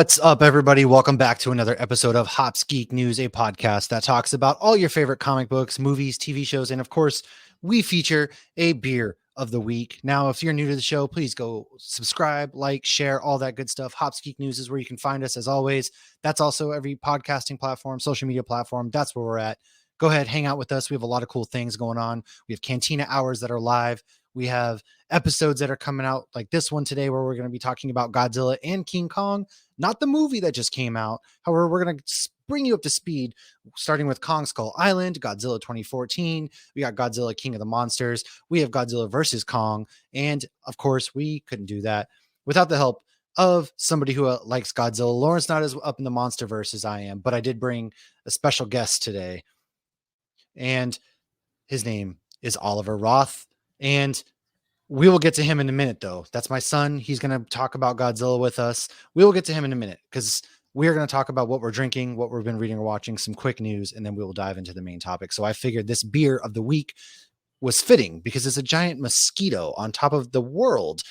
What's up, everybody? Welcome back to another episode of Hops Geek News, a podcast that talks about all your favorite comic books, movies, TV shows, and of course, we feature a beer of the week. Now, if you're new to the show, please go subscribe, like, share, all that good stuff. Hops Geek News is where you can find us as always. That's also every podcasting platform, social media platform. That's where we're at. Go ahead, hang out with us. We have a lot of cool things going on. We have Cantina hours that are live. We have episodes that are coming out like this one today, where we're going to be talking about Godzilla and King Kong. Not the movie that just came out. However, we're going to bring you up to speed, starting with Kong Skull Island, Godzilla 2014. We got Godzilla King of the Monsters. We have Godzilla versus Kong. And of course, we couldn't do that without the help of somebody who likes Godzilla. Lauren's not as up in the MonsterVerse as I am, but I did bring a special guest today. And his name is Oliver Roth. And we will get to him in a minute, though. That's my son. He's going to talk about Godzilla with us. We will get to him in a minute because we're going to talk about what we're drinking, what we've been reading or watching, some quick news, and then we will dive into the main topic. So I figured this beer of the week was fitting because it's a giant mosquito on top of the world.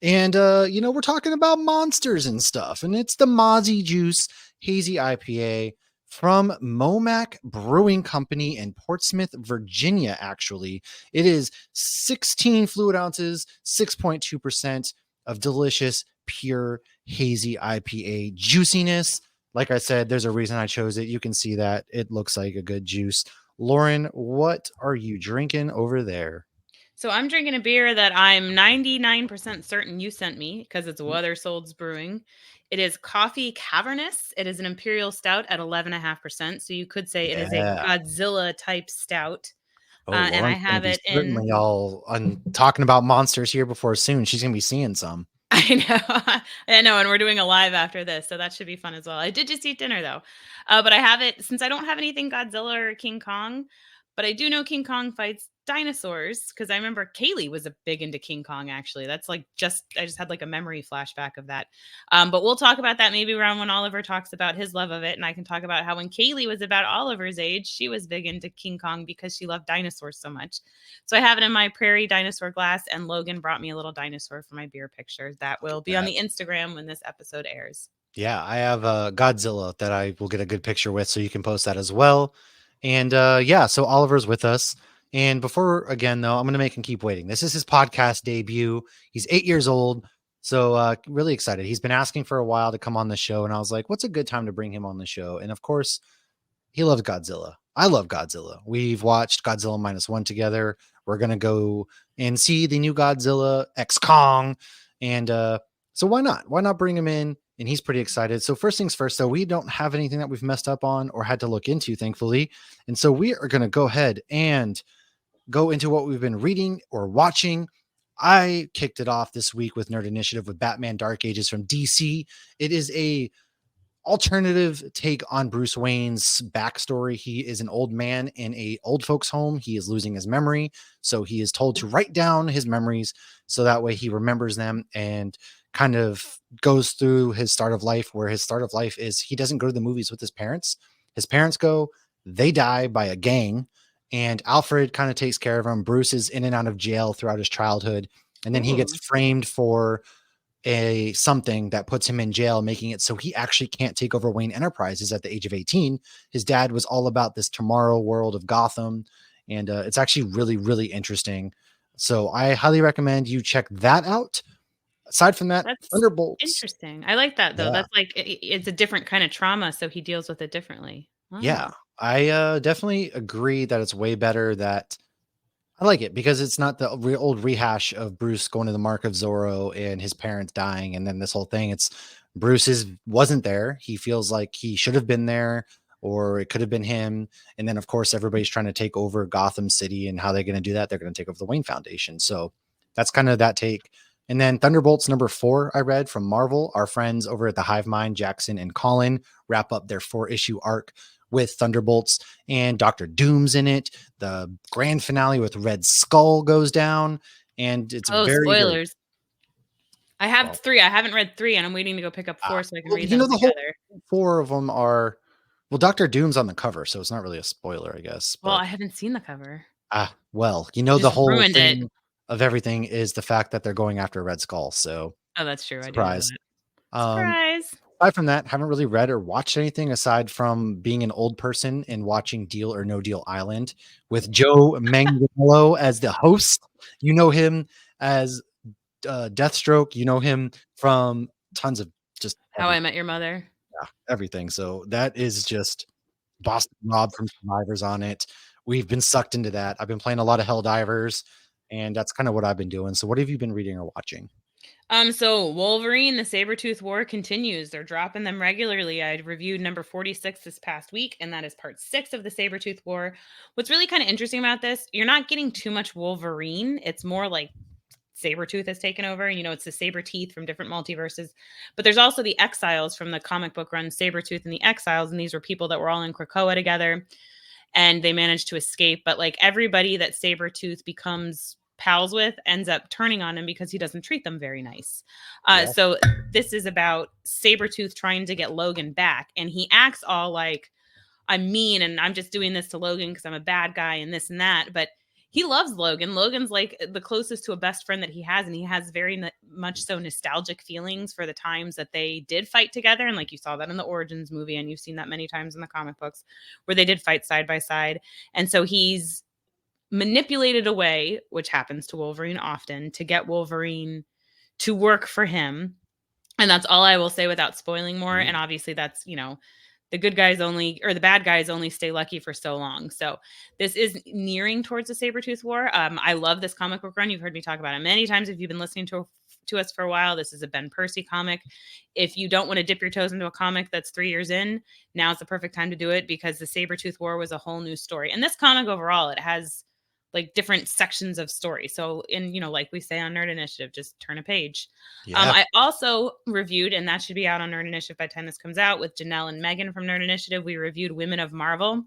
And, we're talking about monsters and stuff. And it's the Mozzie Juice Hazy IPA from Momac Brewing Company in Portsmouth, Virginia, actually. It is 16 fluid ounces, 6.2% of delicious, pure, hazy IPA juiciness. Like I said, there's a reason I chose it. You can see that. It looks like a good juice. Lauren, what are you drinking over there? So I'm drinking a beer that I'm 99% certain you sent me because it's Weathersolds Brewing. It is Coffee Cavernous. It is an imperial stout at 11.5%. So you could say it is a Godzilla type stout. And I have it in. Y'all, I'm talking about monsters here before soon. She's gonna be seeing some. I know, and we're doing a live after this, so that should be fun as well. I did just eat dinner though, but I have it since I don't have anything Godzilla or King Kong, but I do know King Kong fights dinosaurs because I remember Kaylee was a big into King Kong. Actually, that's like I just had like a memory flashback of that. But we'll talk about that maybe around when Oliver talks about his love of it, and I can talk about how when Kaylee was about Oliver's age, she was big into King Kong because she loved dinosaurs so much. So I have it in my prairie dinosaur glass, and Logan brought me a little dinosaur for my beer picture that will be on the Instagram when this episode airs. Yeah, I have a Godzilla that I will get a good picture with, so you can post that as well. And so Oliver's with us. And before, again, though, I'm going to make him keep waiting. This is his podcast debut. He's 8 years old. So really excited. He's been asking for a while to come on the show. And I was like, what's a good time to bring him on the show? And of course, he loves Godzilla. I love Godzilla. We've watched Godzilla -1 together. We're going to go and see the new Godzilla X Kong. And so why not? Why not bring him in? And he's pretty excited. So first things first, though, we don't have anything that we've messed up on or had to look into, thankfully. And so we are going to go ahead and go into what we've been reading or watching. I kicked it off this week with Nerd Initiative with Batman Dark Ages from DC. It is a alternative take on Bruce Wayne's backstory. He is an old man in a old folks home. He is losing his memory. So he is told to write down his memories so that way he remembers them and kind of goes through his start of life, where his start of life is he doesn't go to the movies with his parents. His parents go, they die by a gang, and Alfred kind of takes care of him. Bruce is in and out of jail throughout his childhood. And then he gets framed for something that puts him in jail, making it so he actually can't take over Wayne Enterprises at the age of 18. His dad was all about this tomorrow world of Gotham. And it's actually really, really interesting. So I highly recommend you check that out. Aside from that, That's Thunderbolts. interesting. I like that, though. Yeah. That's like, it's a different kind of trauma, so he deals with it differently. Oh. Yeah, I definitely agree that it's way better. That I like it because it's not the old rehash of Bruce going to the Mark of Zorro and his parents dying. And then this whole thing, it's Bruce wasn't there. He feels like he should have been there, or it could have been him. And then, of course, everybody's trying to take over Gotham City. And how they're going to do that? They're going to take over the Wayne Foundation. So that's kind of that take. And then Thunderbolts #4, I read from Marvel. Our friends over at the Hive Mind, Jackson and Colin, wrap up their 4-issue arc with Thunderbolts, and Dr. Doom's in it. The grand finale with Red Skull goes down, and it's very spoilers. I have 3. I haven't read 3, and I'm waiting to go pick up 4 so I can read them together. Whole 4 of them are, well, Dr. Doom's on the cover, so it's not really a spoiler, I guess. Well, I haven't seen the cover. Well, the whole thing of everything is the fact that they're going after Red Skull. So that's true. Surprise. I do know that. Surprise. Aside from that, haven't really read or watched anything aside from being an old person and watching Deal or No Deal Island with Joe Manganiello as the host. You know him as Deathstroke. You know him from tons of just How I Met Your Mother. everything. So that is just Boston Rob from Survivors on it. We've been sucked into that. I've been playing a lot of Helldivers, and that's kind of what I've been doing. So what have you been reading or watching? So Wolverine, the Sabretooth War continues. They're dropping them regularly. I reviewed number 46 this past week, and that is part 6 of the Sabretooth War. What's really kind of interesting about this, you're not getting too much Wolverine. It's more like Sabretooth has taken over. You know, it's the saber teeth from different multiverses. But there's also the Exiles from the comic book run Sabretooth and the Exiles. And these were people that were all in Krakoa together, and they managed to escape. But like everybody that Sabretooth becomes pals with ends up turning on him because he doesn't treat them very nice. So this is about Sabretooth trying to get Logan back. And he acts all like, I'm mean and I'm just doing this to Logan because I'm a bad guy and this and that. But he loves Logan. Logan's like the closest to a best friend that he has. And he has very much so nostalgic feelings for the times that they did fight together. And like you saw that in the Origins movie, and you've seen that many times in the comic books where they did fight side by side. And so he's manipulated a way, which happens to Wolverine often, to get Wolverine to work for him. And that's all I will say without spoiling more. And obviously that's, you know, the good guys only, or the bad guys only stay lucky for so long. So this is nearing towards the Sabretooth War. I love this comic book run. You've heard me talk about it many times. If you've been listening to us for a while, this is a Ben Percy comic. If you don't want to dip your toes into a comic that's 3 years in, now's the perfect time to do it, because the Sabretooth War was a whole new story. And this comic overall, it has like different sections of story. So in, you know, like we say on Nerd Initiative, just turn a page. I also reviewed, and that should be out on Nerd Initiative by the time this comes out, with Janelle and Megan from Nerd Initiative. We reviewed Women of Marvel.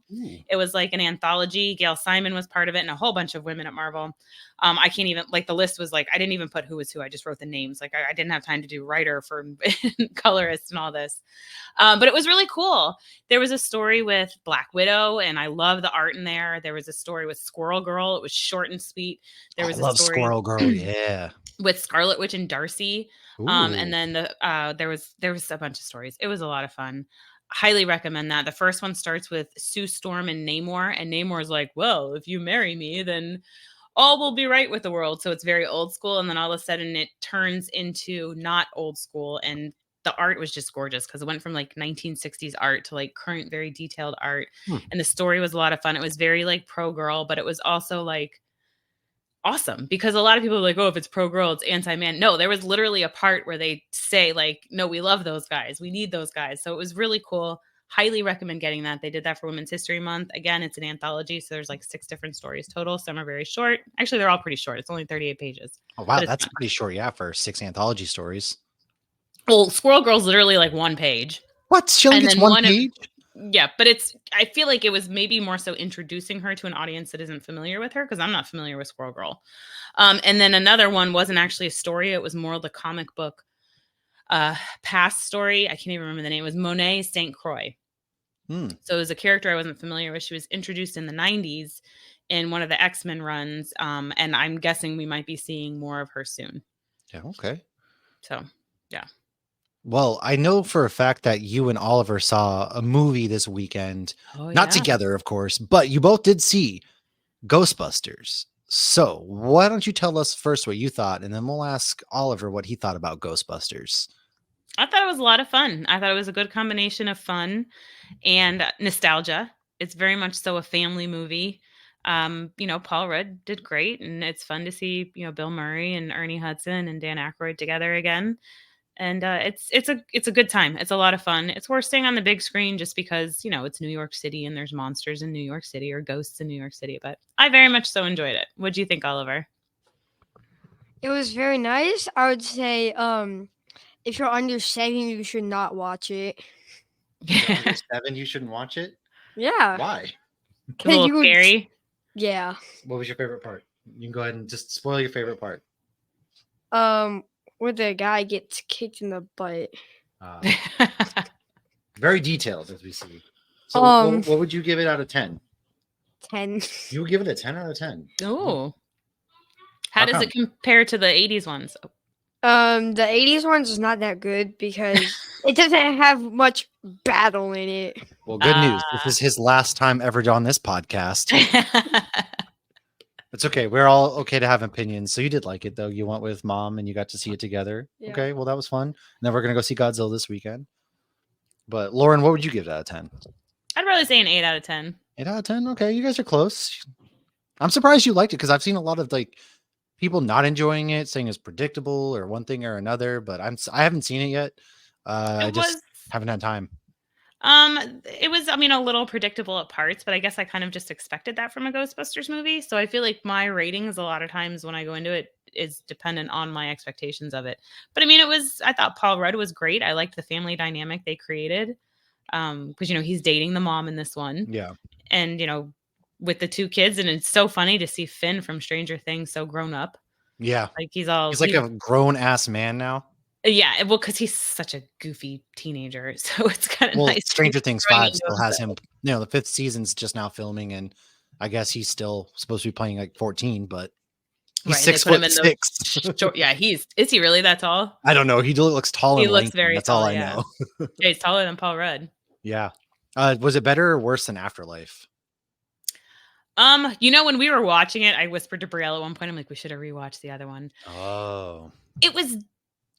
It was like an anthology. Gail Simon was part of it, and a whole bunch of women at Marvel. I can't even, like, the list was like, I didn't even put who was who. I just wrote the names. Like I didn't have time to do writer for colorist and all this. But it was really cool. There was a story with Black Widow, and I love the art in there. There was a story with Squirrel Girl. It was short and sweet. There was a story Squirrel Girl, with Scarlet Witch and Darcy. And then there was a bunch of stories. It was a lot of fun. Highly recommend that. The first one starts with Sue Storm and Namor, and Namor's like, well, if you marry me, then all will be right with the world. So it's very old school. And then all of a sudden it turns into not old school. And the art was just gorgeous because it went from like 1960s art to like current, very detailed art. And the story was a lot of fun. It was very like pro girl, but it was also like awesome, because a lot of people are like, oh, if it's pro girl, it's anti-man. No, there was literally a part where they say like, no, we love those guys. We need those guys. So it was really cool. Highly recommend getting that. They did that for Women's History Month. Again, it's an anthology, so there's like 6 different stories total. Some are very short. Actually, they're all pretty short. It's only 38 pages. Oh, wow. That's pretty short. Yeah. For 6 anthology stories. Well, Squirrel Girl's literally like 1 page. What? She only gets 1 page? Yeah, but I feel like it was maybe more so introducing her to an audience that isn't familiar with her, because I'm not familiar with Squirrel Girl. And then another one wasn't actually a story. It was more the comic book past story. I can't even remember the name. It was Monet St. Croix. So it was a character I wasn't familiar with. She was introduced in the 90s in one of the X-Men runs. And I'm guessing we might be seeing more of her soon. Yeah. Okay. So, yeah. Well, I know for a fact that you and Oliver saw a movie this weekend. Not together, of course, but you both did see Ghostbusters. So why don't you tell us first what you thought, and then we'll ask Oliver what he thought about Ghostbusters. I thought it was a lot of fun. I thought it was a good combination of fun and nostalgia. It's very much so a family movie. You know, Paul Rudd did great, and it's fun to see, you know, Bill Murray and Ernie Hudson and Dan Aykroyd together again. And it's a good time. It's a lot of fun. It's worth staying on the big screen just because, you know, it's New York City and there's monsters in New York City or ghosts in New York City. But I very much so enjoyed it. What'd you think, Oliver? It was very nice. I would say if you're under 7, you should not watch it. If you're under 7, you shouldn't watch it? Yeah. Why? It's a little scary. Yeah. What was your favorite part? You can go ahead and just spoil your favorite part. Where the guy gets kicked in the butt. Very detailed, as we see. So what would you give it out of 10? 10. You would give it a 10 out of 10. Oh. How does it compare to the 80s ones? The 80s ones is not that good because it doesn't have much battle in it. Well, good news. This is his last time ever on this podcast. It's okay. We're all okay to have opinions. So you did like it, though. You went with mom and you got to see it together. Yeah. Okay, well, that was fun. And then we're going to go see Godzilla this weekend. But Lauren, what would you give it out of 10? I'd probably say an 8 out of 10. 8 out of 10? Okay, you guys are close. I'm surprised you liked it because I've seen a lot of like people not enjoying it, saying it's predictable or one thing or another, but I haven't seen it yet. I just haven't had time. It was, I mean, a little predictable at parts, but I guess I kind of just expected that from a Ghostbusters movie. So I feel like my ratings a lot of times when I go into it is dependent on my expectations of it. But I mean, I thought Paul Rudd was great. I liked the family dynamic they created. Because he's dating the mom in this one. Yeah. And with the two kids, and it's so funny to see Finn from Stranger Things so grown up. Yeah. Like he's like a grown ass man now. Yeah, well, because he's such a goofy teenager, so it's kind of nice. Stranger Things 5 still has him. The 5th season's just now filming, and I guess he's still supposed to be playing like 14, but he's 6'6". Yeah, is he really that tall? I don't know. He looks tall. He looks very That's tall. all I know. Yeah, he's taller than Paul Rudd. Yeah. Was it better or worse than Afterlife? When we were watching it, I whispered to Brielle at one point, I'm like, we should have rewatched the other one. Oh. It was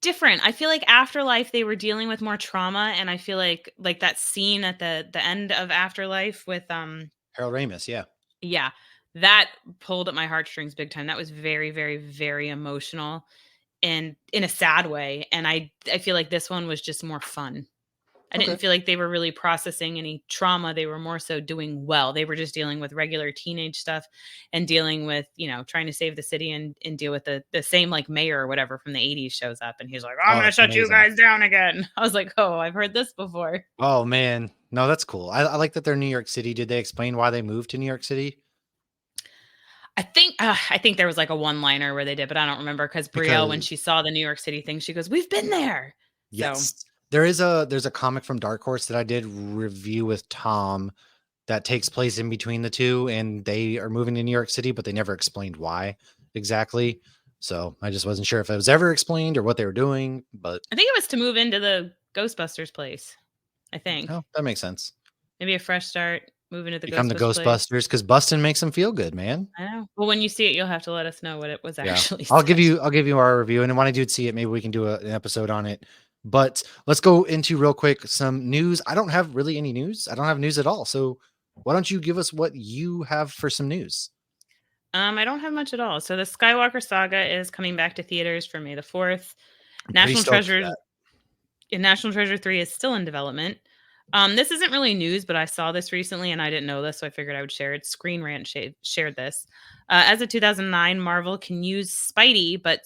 different. I feel like Afterlife, they were dealing with more trauma, and I feel like that scene at the end of Afterlife with Harold Ramis, yeah, that pulled at my heartstrings big time. That was very, very, very emotional, and in a sad way. And I feel like this one was just more fun. I didn't feel like they were really processing any trauma. They were more so doing well. They were just dealing with regular teenage stuff and dealing with, trying to save the city and deal with the same like mayor or whatever from the 80s shows up. And he's like, I'm going to shut you guys down again. I was like, oh, I've heard this before. Oh, man. No, that's cool. I like that they're New York City. Did they explain why they moved to New York City? I think there was like a one-liner where they did, but I don't remember because Brielle, when she saw the New York City thing, she goes, we've been there. Yes. So. There's a comic from Dark Horse that I did review with Tom that takes place in between the two, and they are moving to New York City, but they never explained why exactly. So I just wasn't sure if it was ever explained or what they were doing, but I think it was to move into the Ghostbusters place. I think. Oh, that makes sense. Maybe a fresh start, move into the Become the Ghostbusters because busting makes them feel good, man. I know. Well, when you see it, you'll have to let us know what it was actually. I'll give you our review, and when I do see it, maybe we can do an episode on it. But let's go into real quick some news. I don't have really any news. I don't have news at all. So why don't you give us what you have for some news? I don't have much at all. So the Skywalker saga is coming back to theaters for May the 4th. National Treasure 3 is still in development. This isn't really news, but I saw this recently and I didn't know this, so I figured I would share it. Screen Rant shared this. As of 2009, Marvel can use Spidey, but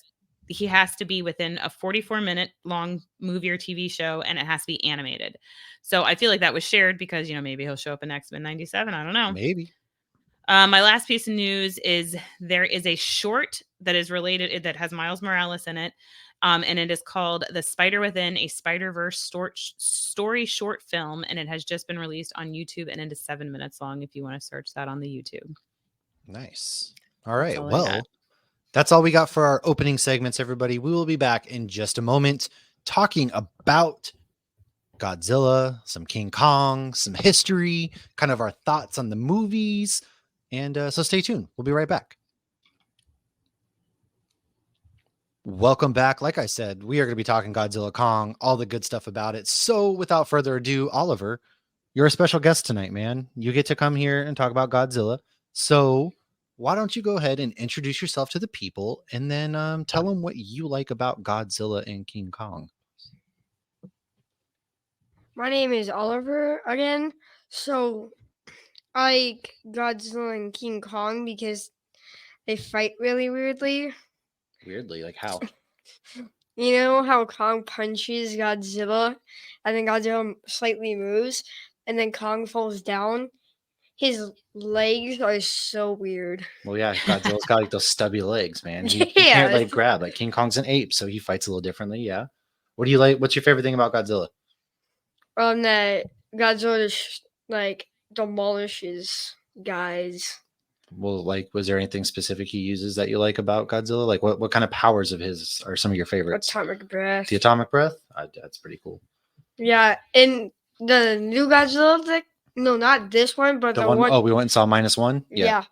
he has to be within a 44-minute long movie or TV show, and it has to be animated. So I feel like that was shared because, maybe he'll show up in X-Men 97. I don't know. Maybe. My last piece of news is there is a short that is related, that has Miles Morales in it. And it is called The Spider Within, a Spider-Verse story short film. And it has just been released on YouTube, and it is 7 minutes long if you want to search that on the YouTube. Nice. All right. Well, that's all we got for our opening segments, everybody. We will be back in just a moment talking about Godzilla, some King Kong, some history, kind of our thoughts on the movies. And so stay tuned. We'll be right back. Welcome back. Like I said, we are going to be talking Godzilla Kong, all the good stuff about it. So without further ado, Oliver, you're a special guest tonight, man. You get to come here and talk about Godzilla. So why don't you go ahead and introduce yourself to the people and then tell them what you like about Godzilla and King Kong. My name is Oliver again. So I like Godzilla and King Kong because they fight really weirdly. Weirdly? Like how? You know how Kong punches Godzilla and then Godzilla slightly moves and then Kong falls down? His legs are so weird. Well, yeah, Godzilla's got like those stubby legs, man. He can't like grab. Like King Kong's an ape, so he fights a little differently. Yeah. What do you like? What's your favorite thing about Godzilla? That Godzilla just like demolishes guys. Well, like, was there anything specific he uses that you like about Godzilla? Like, what kind of powers of his are some of your favorites? Atomic breath. The atomic breath? That's pretty cool. Yeah, in the new Godzilla, no, not this one, but The the one, oh, we went and saw -1? Yeah.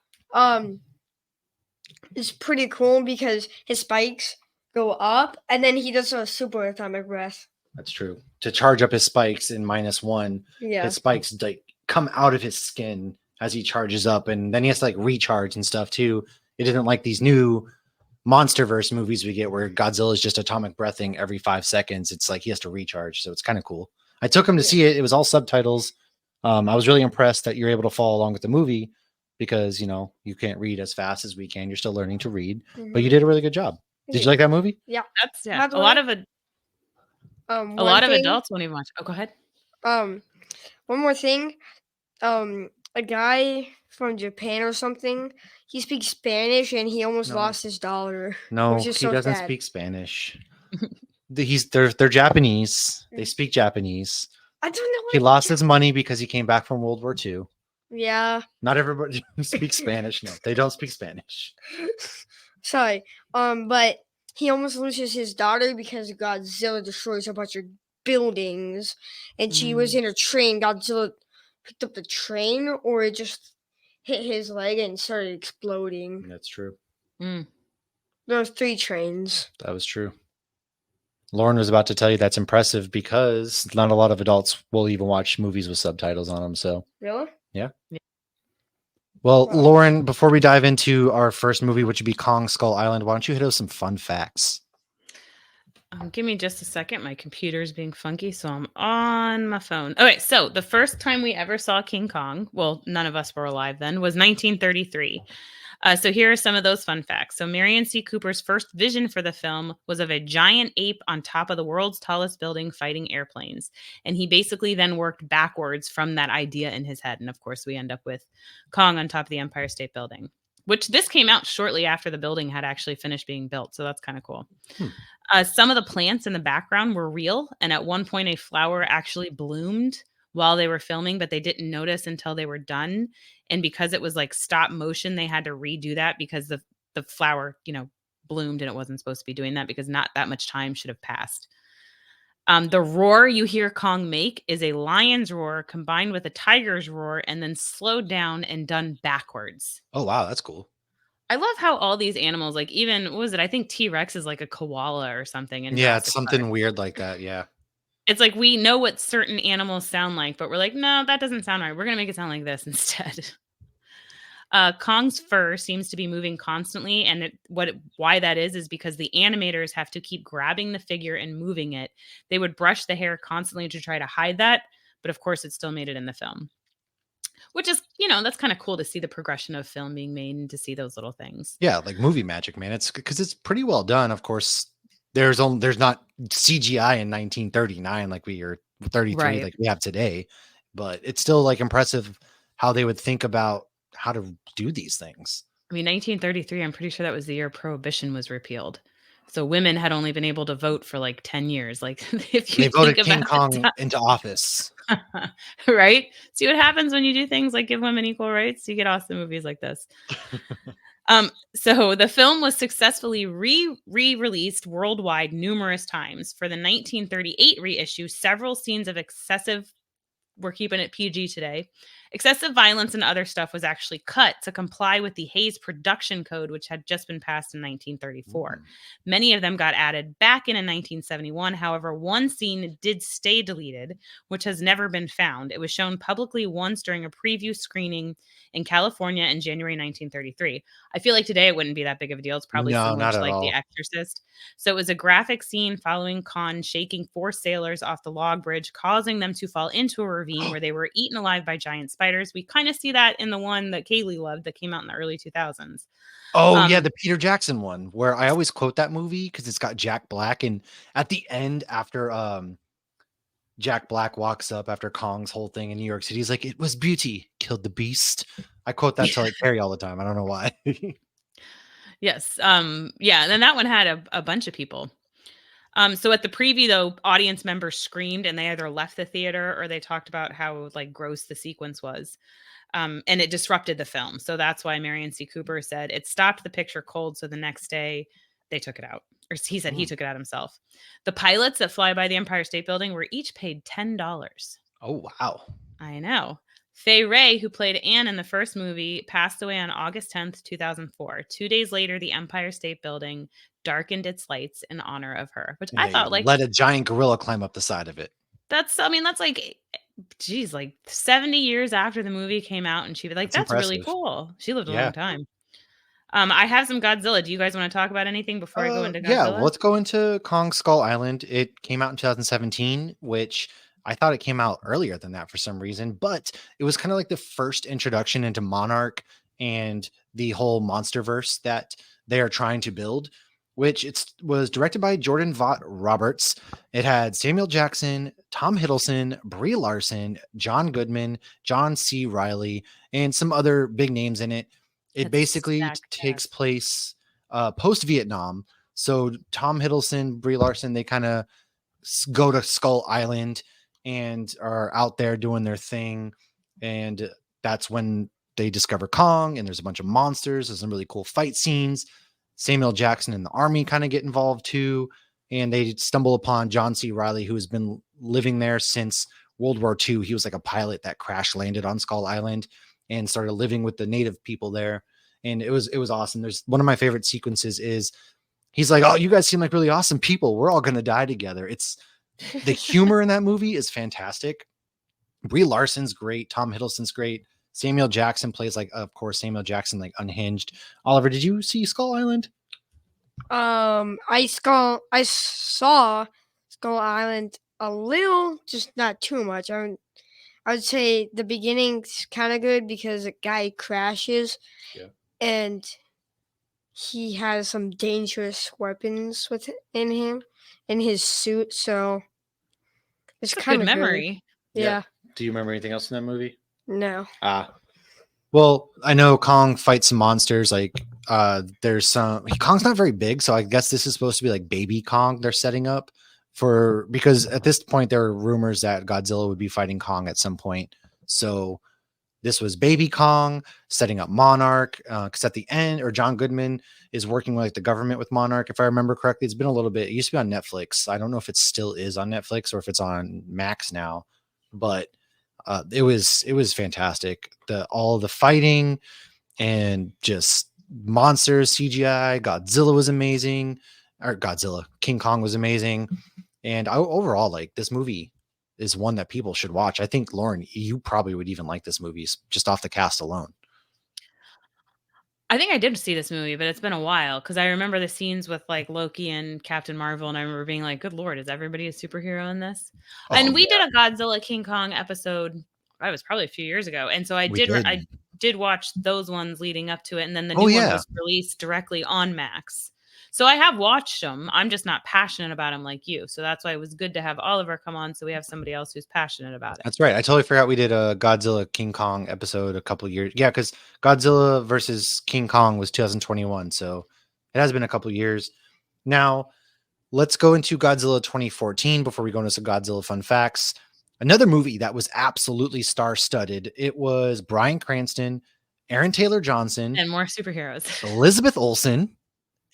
It's pretty cool because his spikes go up, and then he does a super atomic breath. That's true. To charge up his spikes in -1, Yeah. his spikes like come out of his skin as he charges up, and then he has to like recharge and stuff too. It isn't like these new MonsterVerse movies we get where Godzilla is just atomic breathing every 5 seconds. It's like he has to recharge, so it's kind of cool. I took him to see it. It was all subtitles. I was really impressed that you're able to follow along with the movie because you can't read as fast as we can. You're still learning to read, but you did a really good job. Did you like that movie? Yeah. That's a lot of adults won't even watch. Oh, go ahead. One more thing. A guy from Japan or something, he speaks Spanish and he almost lost his dollar. No, he doesn't speak Spanish. They're Japanese. They speak Japanese. I don't know. He lost his money because he came back from World War II. Yeah. Not everybody speaks Spanish. No, they don't speak Spanish. Sorry. But he almost loses his daughter because Godzilla destroys a bunch of buildings, and she was in a train. Godzilla picked up the train, or it just hit his leg and started exploding. That's true. There were 3 trains. That was true. Lauren was about to tell you that's impressive because not a lot of adults will even watch movies with subtitles on them. So Really? Yeah. Well, Lauren, before we dive into our first movie, which would be Kong Skull Island, why don't you hit us some fun facts? Give me just a second. My computer's being funky, so I'm on my phone. Okay, so the first time we ever saw King Kong, well, none of us were alive then, was 1933. So here are some of those fun facts. So Marion C. Cooper's first vision for the film was of a giant ape on top of the world's tallest building fighting airplanes. And he basically then worked backwards from that idea in his head. And of course, we end up with Kong on top of the Empire State Building, which this came out shortly after the building had actually finished being built. So that's kind of cool. Some of the plants in the background were real. And at one point, a flower actually bloomed while they were filming, but they didn't notice until they were done. And because it was like stop motion, they had to redo that because the flower, bloomed and it wasn't supposed to be doing that because not that much time should have passed. The roar you hear Kong make is a lion's roar combined with a tiger's roar and then slowed down and done backwards. Oh, wow. That's cool. I love how all these animals, like even, what was it? I think T-Rex is like a koala or something. Yeah, it's something weird like that. Yeah. It's like we know what certain animals sound like, but we're like, no, that doesn't sound right. We're going to make it sound like this instead. Kong's fur seems to be moving constantly. And why that is because the animators have to keep grabbing the figure and moving it. They would brush the hair constantly to try to hide that. But of course, it still made it in the film. Which is, that's kind of cool to see the progression of film being made and to see those little things. Yeah, like movie magic, man. It's because it's pretty well done. Of course, there's not CGI in 1939 like we are 33 like we have today, but it's still like impressive how they would think about how to do these things. I mean, 1933, I'm pretty sure that was the year Prohibition was repealed. So women had only been able to vote for like 10 years. Like if you they voted King Kong into office. Right? See what happens when you do things like give women equal rights? You get awesome movies like this. So the film was successfully re-released worldwide numerous times. For the 1938 reissue, several scenes of we're keeping it PG today, excessive violence and other stuff was actually cut to comply with the Hays Production Code, which had just been passed in 1934. Many of them got added back in 1971. However, one scene did stay deleted, which has never been found. It was shown publicly once during a preview screening in California in January 1933. I feel like today it wouldn't be that big of a deal. It's probably similar to like The Exorcist. So it was a graphic scene following Khan shaking 4 sailors off the log bridge, causing them to fall into a ravine where they were eaten alive by giant spiders. We kind of see that in the one that Kaylee loved that came out in the early 2000s. Oh, yeah, the Peter Jackson one, where I always quote that movie because it's got Jack Black. And at the end, after Jack Black walks up after Kong's whole thing in New York City, he's like, "It was beauty killed the beast." I quote that to like Carrie all the time. I don't know why. Yes. Yeah. And then that one had a bunch of people. So at the preview, though, audience members screamed and they either left the theater or they talked about how like gross the sequence was. and it disrupted the film. So that's why Marion C. Cooper said it stopped the picture cold. So the next day they took it out. Or he said he took it out himself. The pilots that fly by the Empire State Building were each paid $10. Oh, wow. I know. Fay Wray, who played Anne in the first movie, passed away on August 10th, 2004. 2 days later, the Empire State Building darkened its lights in honor of her, which And I they thought, like, let a giant gorilla climb up the side of it. that's like, geez, like 70 years after the movie came out, and she was like, That's that's really impressive. cool. She lived a Yeah. long time. I have some Godzilla. Do you guys want to talk about anything before I go into Godzilla? Yeah, let's go into Kong Skull Island. It came out in 2017, which I thought it came out earlier than that for some reason, but it was kind of like the first introduction into Monarch and the whole monsterverse that they are trying to build, which was directed by Jordan Vaught Roberts. It had Samuel Jackson, Tom Hiddleston, Brie Larson, John Goodman, John C. Reilly, and some other big names in it. It That's basically stacked takes cast. place post-Vietnam. So Tom Hiddleston, Brie Larson, they kind of go to Skull Island and are out there doing their thing. And that's when they discover Kong, and there's a bunch of monsters. There's some really cool fight scenes. Samuel Jackson and the army kind of get involved too. And they stumble upon John C. Reilly, who has been living there since World War II. He was like a pilot that crash landed on Skull Island and started living with the native people there. And it was awesome. There's one of my favorite sequences is he's like, "Oh, you guys seem like really awesome people. We're all going to die together." It's the humor in that movie is fantastic. Brie Larson's great. Tom Hiddleston's great. Samuel Jackson plays like, of course, Samuel Jackson, like unhinged. Oliver, did you see Skull Island? I saw Skull Island a little, just not too much. I would say the beginning's kind of good because a guy crashes, and he has some dangerous weapons within him in his suit. So it's That's a kind good of memory. Yeah. Do you remember anything else in that movie? No. Well, I know Kong fights some monsters. Like, there's some. Kong's not very big, so I guess this is supposed to be like baby Kong. They're setting up for because at this point there are rumors that Godzilla would be fighting Kong at some point. So this was baby Kong setting up Monarch. Because at the end, or John Goodman is working with like the government with Monarch, if I remember correctly. It's been a little bit. It used to be on Netflix. I don't know if it still is on Netflix or if it's on Max now, but. It was fantastic. All the fighting and just monsters, CGI. Godzilla was amazing. Or Godzilla, King Kong was amazing. And overall, like this movie is one that people should watch. I think Lauren, you probably would even like this movie just off the cast alone. I think I did see this movie, but it's been a while because I remember the scenes with like Loki and Captain Marvel, and I remember being like, "Good Lord, is everybody a superhero in this?" And we did a Godzilla King Kong episode. I was probably a few years ago, and so I did watch those ones leading up to it, and then the new one was released directly on Max. So I have watched them. I'm just not passionate about them like you. So that's why it was good to have Oliver come on, so we have somebody else who's passionate about it. That's right. I totally forgot we did a Godzilla King Kong episode a couple of years. Yeah, because Godzilla versus King Kong was 2021. So it has been a couple of years. Now, let's go into Godzilla 2014 before we go into some Godzilla fun facts. Another movie that was absolutely star-studded. It was Bryan Cranston, Aaron Taylor Johnson, and more superheroes. Elizabeth Olsen,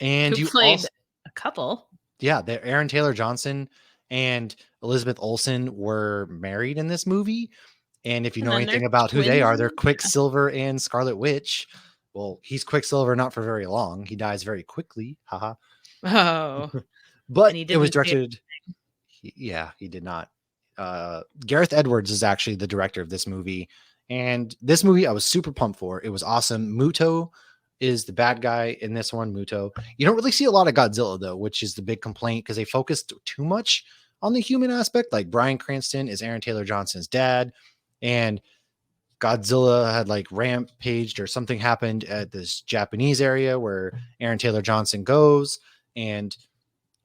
and who played a couple. Yeah, Aaron Taylor Johnson and Elizabeth Olsen were married in this movie. And if you know anything about who they are, they're Quicksilver and Scarlet Witch. Well, he's Quicksilver not for very long. He dies very quickly. Haha. Oh. But it was directed. He did not. Gareth Edwards is actually the director of this movie. And this movie I was super pumped for. It was awesome. Muto is the bad guy in this one. Muto. You don't really see a lot of Godzilla though, which is the big complaint because they focused too much on the human aspect. Like Bryan Cranston is Aaron Taylor Johnson's dad, and Godzilla had like rampaged or something happened at this Japanese area where Aaron Taylor Johnson goes, and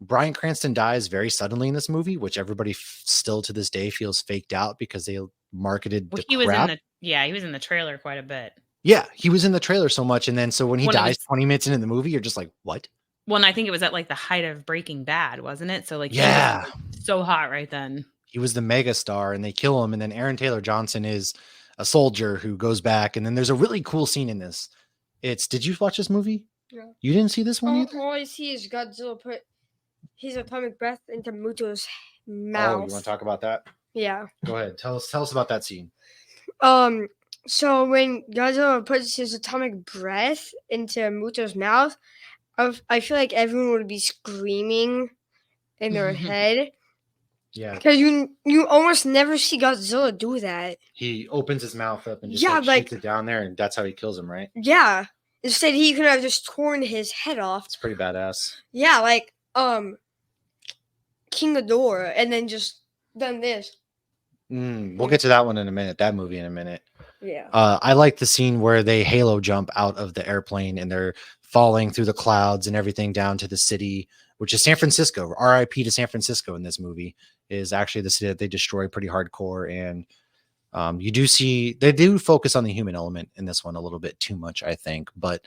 Bryan Cranston dies very suddenly in this movie, which everybody still to this day feels faked out because they marketed the crap. He was in the trailer quite a bit. Yeah, he was in the trailer so much, and then so when he dies 20 minutes into the movie, you're just like, what? Well, and I think it was at like the height of Breaking Bad, wasn't it? So like, yeah, he was so hot right then. He was the mega star, and they kill him, and then Aaron Taylor Johnson is a soldier who goes back, and then there's a really cool scene in this. Did you watch this movie? Yeah. You didn't see this one either? All I see is Godzilla put his atomic breath into Muto's Oh, mouth. you want to talk about that? Yeah. Go ahead. Tell us about that scene. So when Godzilla puts his atomic breath into Muto's mouth, I feel like everyone would be screaming in their head. Yeah. Because you almost never see Godzilla do that. He opens his mouth up and just Yeah, shoots it down there, and that's how he kills him, right? Yeah. Instead, he could have just torn his head off. It's pretty badass. Yeah, like King Ghidorah, and then just done this. We'll get to that one in a minute. That movie in a minute. Yeah. I like the scene where they halo jump out of the airplane and they're falling through the clouds and everything down to the city, which is San Francisco. R.I.P. to San Francisco in this movie is actually the city that they destroy pretty hardcore. And you do see they do focus on the human element in this one a little bit too much, I think, but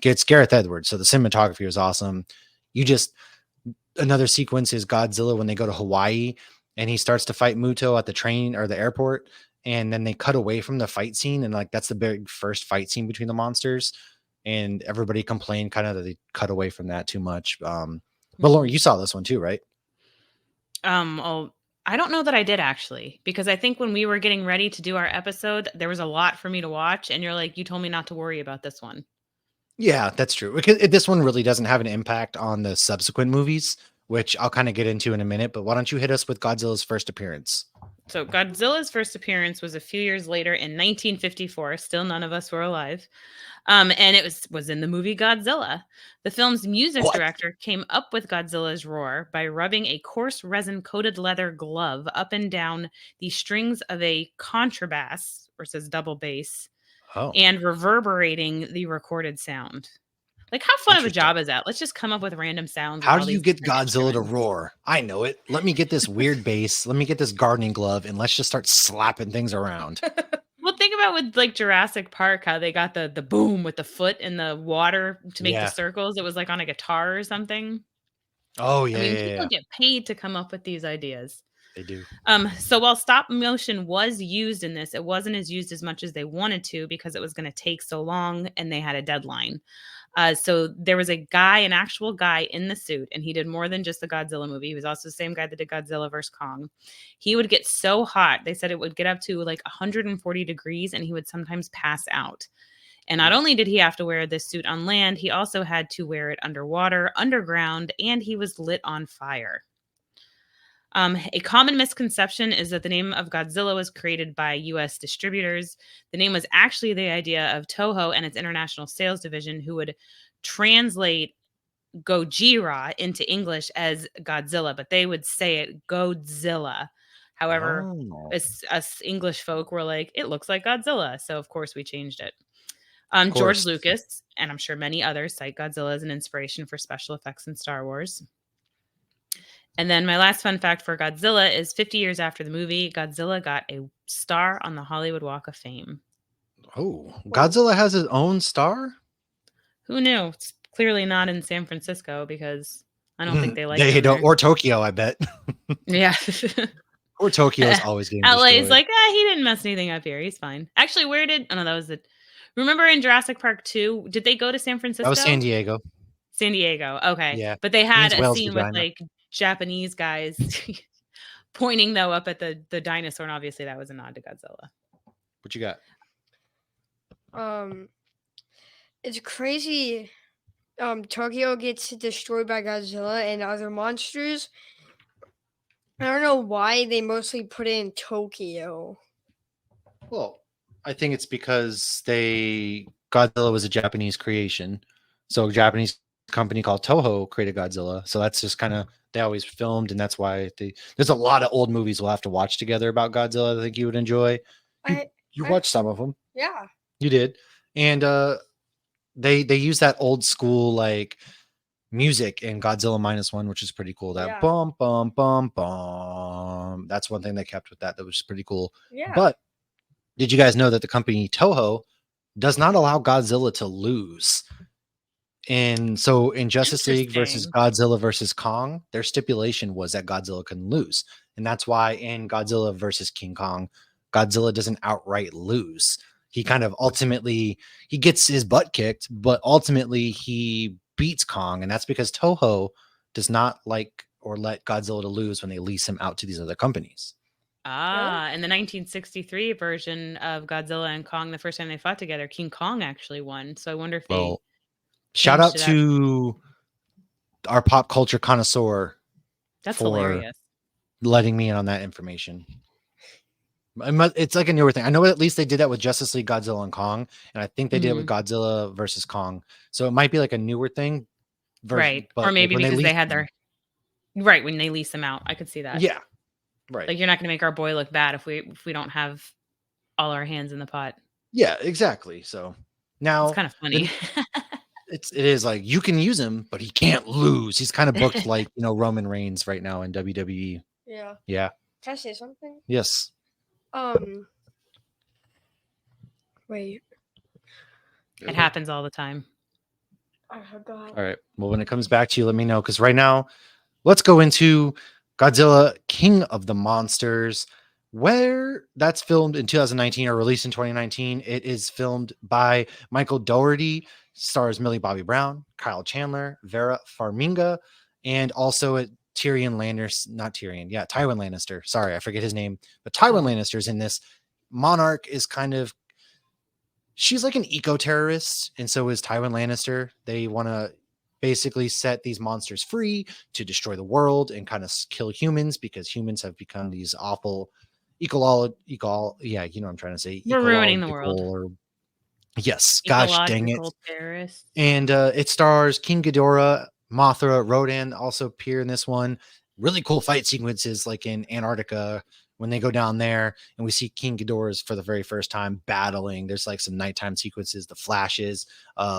it's Gareth Edwards. So the cinematography was awesome. Another sequence is Godzilla when they go to Hawaii and he starts to fight Muto at the train or the airport. And then they cut away from the fight scene. And like, that's the very first fight scene between the monsters. And everybody complained kind of that they cut away from that too much. But Lauren, you saw this one too, right? I don't know that I did actually, because I think when we were getting ready to do our episode, there was a lot for me to watch. And you're like, you told me not to worry about this one. Yeah, that's true. Because this one really doesn't have an impact on the subsequent movies, which I'll kind of get into in a minute. But why don't you hit us with Godzilla's first appearance? So Godzilla's first appearance was a few years later in 1954. Still none of us were alive. And it was in the movie Godzilla. The film's music director came up with Godzilla's roar by rubbing a coarse resin-coated leather glove up and down the strings of a contrabass, or says double bass, and reverberating the recorded sound. Like, how fun of a job is that? Let's just come up with random sounds. How do you get Godzilla to roar? I know it. Let me get this weird bass. Let me get this gardening glove, and let's just start slapping things around. Well, think about with like Jurassic Park, how they got the boom with the foot in the water to make the circles. It was like on a guitar or something. Oh, yeah. I mean, people get paid to come up with these ideas. They do. So while stop motion was used in this, it wasn't used as much as they wanted to because it was going to take so long and they had a deadline. So there was an actual guy in the suit, and he did more than just the Godzilla movie. He was also the same guy that did Godzilla vs. Kong. He would get so hot. They said it would get up to like 140 degrees, and he would sometimes pass out. And not only did he have to wear this suit on land, he also had to wear it underwater, underground, and he was lit on fire. A common misconception is that the name of Godzilla was created by U.S. distributors. The name was actually the idea of Toho and its international sales division, who would translate Gojira into English as Godzilla, but they would say it Godzilla. However, us English folk were like, it looks like Godzilla. So, of course, we changed it. George Lucas, and I'm sure many others, cite Godzilla as an inspiration for special effects in Star Wars. And then my last fun fact for Godzilla is 50 years after the movie, Godzilla got a star on the Hollywood Walk of Fame. Oh, Godzilla has his own star? Who knew? It's clearly not in San Francisco because I don't think they like it. Or Tokyo, I bet. Yeah. Or Tokyo is always getting LA destroyed. is like, he didn't mess anything up here. He's fine. Actually, that was it. Remember in Jurassic Park 2, did they go to San Francisco? That was San Diego. San Diego. Okay. Yeah. But they had a scene with like Japanese guys pointing though up at the dinosaur, and obviously that was a nod to Godzilla. What you got? It's crazy. Tokyo gets destroyed by Godzilla and other monsters. I don't know why they mostly put it in Tokyo. Well, I think it's because Godzilla was a Japanese creation. So a Japanese company called Toho created Godzilla. So that's just kind of, they always filmed, and that's why there's a lot of old movies we'll have to watch together about Godzilla. I think you would enjoy. You watched some of them. Yeah. You did. And they use that old school like music in Godzilla -1, which is pretty cool. That bum bum bum bum. That's one thing they kept with that was pretty cool. Yeah. But did you guys know that the company Toho does not allow Godzilla to lose? And so in Justice League versus Godzilla versus Kong, their stipulation was that Godzilla couldn't lose. And that's why in Godzilla versus King Kong, Godzilla doesn't outright lose. He kind of ultimately he gets his butt kicked, but ultimately he beats Kong, and that's because Toho does not like or let Godzilla to lose when they lease him out to these other companies. In the 1963 version of Godzilla and Kong, the first time they fought together, King Kong actually won. So I wonder if they Well, shout changed out it up. to our pop culture connoisseur That's for hilarious. letting me in on that information. It's like a newer thing. I know at least they did that with Justice League Godzilla and Kong, and I think they did it with Godzilla versus Kong. So it might be like a newer thing. Right. But Or like maybe when because they lease had them- right when they lease them out. I could see that. yeah, right. Like you're not going to make our boy look bad if we don't have all our hands in the pot. Yeah, exactly. So now It's kind of funny. it is like you can use him, but he can't lose. He's kind of booked like Roman Reigns right now in WWE. Yeah. Yeah. Can I say something? Yes. Wait. It happens all the time. I forgot. All right. Well, when it comes back to you, let me know, because right now, let's go into Godzilla King of the Monsters, where that's filmed in 2019 or released in 2019. It is filmed by Michael Dougherty, stars Millie Bobby Brown, Kyle Chandler, Vera Farmiga, and also Tywin Lannister. Sorry, I forget his name, but Tywin Lannister's in this. Monarch is she's like an eco-terrorist, and so is Tywin Lannister. They want to basically set these monsters free to destroy the world and kind of kill humans, because humans have become these awful yeah, you know what I'm trying to say. We're ruining the world. Yes, gosh dang it. Terrorists. And it stars King Ghidorah, Mothra, Rodan also appear in this one. Really cool fight sequences, like in Antarctica when they go down there, and we see King Ghidorah's for the very first time battling. There's like some nighttime sequences, the flashes.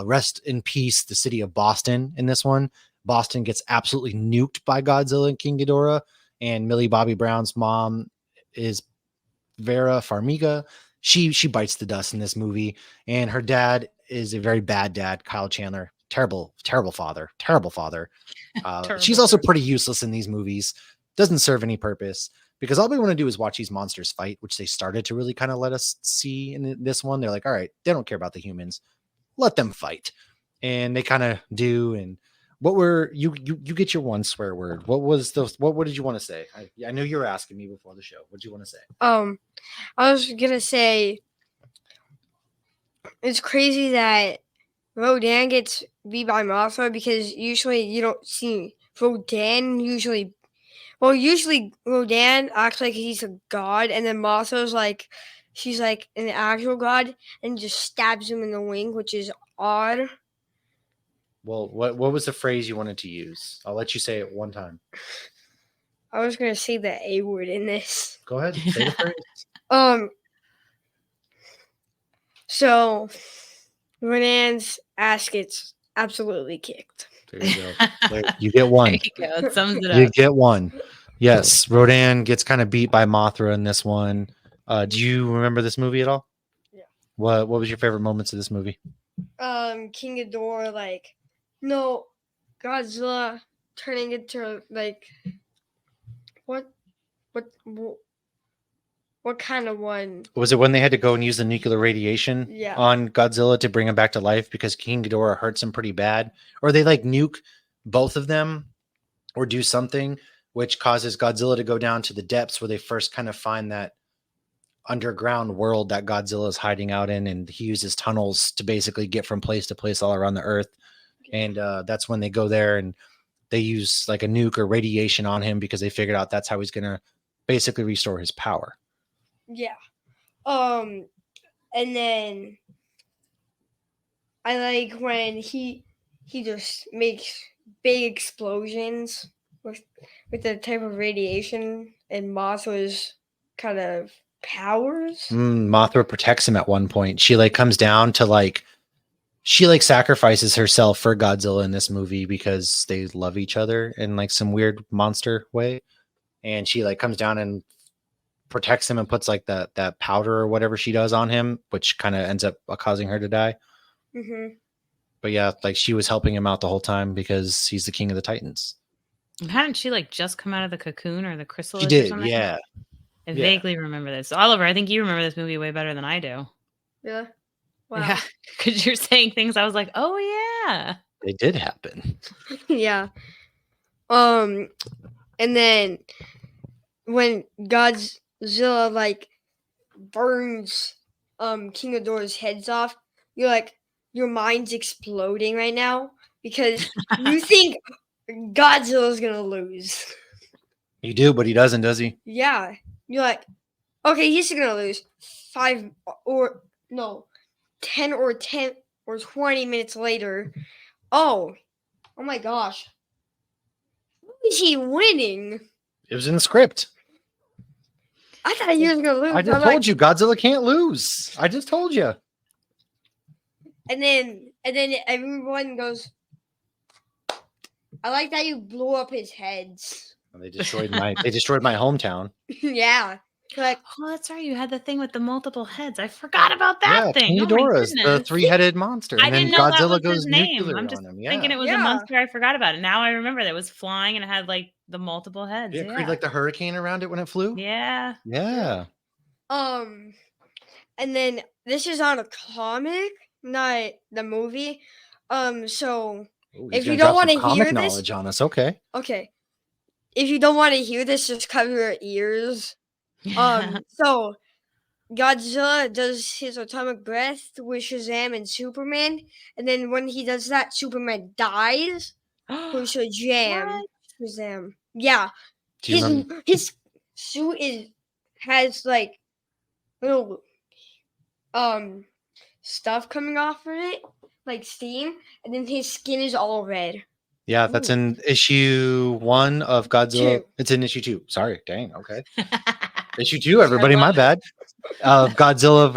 Rest in peace, the city of Boston in this one. Boston gets absolutely nuked by Godzilla and King Ghidorah, and Millie Bobby Brown's mom is Vera Farmiga. She bites the dust in this movie, and her dad is a very bad dad, Kyle Chandler. Terrible father. She's also pretty useless in these movies. Doesn't serve any purpose, because all we want to do is watch these monsters fight, which they started to really kind of let us see in this one. They're like, all right, they don't care about the humans, let them fight, and they kind of do. And what were you get your one swear word? What did you want to say? I know you were asking me before the show. What did you want to say? I was gonna say it's crazy that Rodan gets beat by Mothra, because usually you don't see Rodan usually Rodan acts like he's a god, and then Mothra's like she's like an actual god and just stabs him in the wing, which is odd. Well, what was the phrase you wanted to use? I'll let you say it one time. I was gonna say the A word in this. Go ahead, say the phrase. So Rodan's ass gets absolutely kicked. There you go. You get one. There you go. It sums it You up. get one. Yes, Rodan gets kind of beat by Mothra in this one. Do you remember this movie at all? Yeah. What was your favorite moments of this movie? King Ghidorah, Godzilla turning into what kind of one? Was it when they had to go and use the nuclear radiation on Godzilla to bring him back to life, because King Ghidorah hurts him pretty bad? Or they nuke both of them or do something which causes Godzilla to go down to the depths, where they first kind of find that underground world that Godzilla is hiding out in, and he uses tunnels to basically get from place to place all around the earth. And that's when they go there and they use like a nuke or radiation on him, because they figured out that's how he's going to basically restore his power. Yeah. And then I like when he just makes big explosions with the type of radiation and Mothra's kind of powers. Mothra protects him at one point. She comes down to she sacrifices herself for Godzilla in this movie, because they love each other in some weird monster way. And she comes down and protects him and puts that powder or whatever she does on him, which kind of ends up causing her to die. Mm-hmm. But yeah, she was helping him out the whole time, because he's the king of the Titans. Hadn't she just come out of the cocoon or the chrysalis? She did, or something? yeah. I Yeah. vaguely remember this. Oliver, I think you remember this movie way better than I do. Yeah. Wow. Yeah, because you're saying things I was like, oh yeah. They did happen. Yeah. And then when Godzilla like burns King Ghidorah's heads off, you're like your mind's exploding right now because you think Godzilla's gonna lose. You do, but he doesn't, does he? Yeah. You're like, okay, he's gonna lose 10 or 20 minutes later. Oh my gosh. Who is he winning? It was in the script. I thought he was gonna lose. I just told you, Godzilla can't lose. I just told you. And then everyone goes, I like that you blew up his heads. They destroyed my hometown. Yeah. Like, Oh, that's right. You had the thing with the multiple heads. I forgot about that thing. King Oh my Ghidorah's the goodness. 3-headed monster. I And then didn't know that Godzilla was goes his name. nuclear I'm just on him. thinking it was a monster. I forgot about it. Now I remember that it was flying and it had like the multiple heads. Yeah, created like the hurricane around it when it flew. Yeah. Yeah. and then this is on a comic, not the movie. So Ooh, if he's you gonna don't drop some want to hear comic this, knowledge on us, okay. okay. If you don't want to hear this, just cover your ears. So Godzilla does his atomic breath with Shazam and Superman, and then when he does that, Superman dies. For Shazam, What? Shazam. Yeah, Do you remember? his suit has like little stuff coming off of it, like steam, and then his skin is all red. Yeah, that's in issue 1 of Godzilla. 2. It's in issue 2. Sorry, dang. Okay, issue 2. Everybody, my bad. Godzilla